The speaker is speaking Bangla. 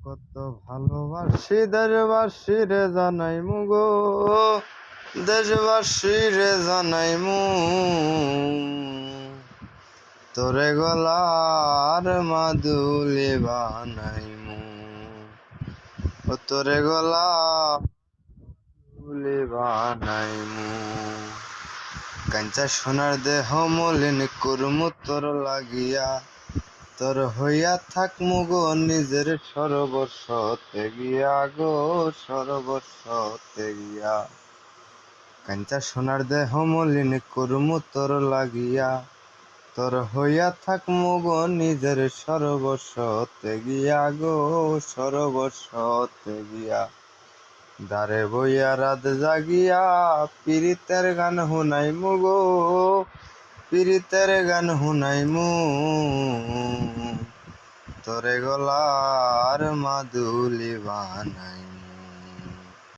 কত ভালোবাসি দেশবাসী রে জানাই মুগো, দেশবাসী রে জানাই মু তোরে গলার মাদুলি বানাই মু, ও তোরে গলার বানাই মু। কাঞ্চা সোনার দেহ মলিন কুরমু তোর লাগিয়া, তোর হইয়া থাক মুগো নিজের সর্বস্বতে গিয়া গো, সর্বস্বতে গিয়া। কাঞ্চা সোনার দেহ মলিন কুরমু তোর লাগিয়া, তোর হইয়া থাক মুগো নিজের সর্বস্বতে গিয়া গো, সর্বস্বতে গিয়া। দারে বইয়া রাত জাগিয়া পীড়িতের গান শুনাই মুগো, পীড়িতের গান শুনাই মু তোরে গলার মাদুলি বানাই।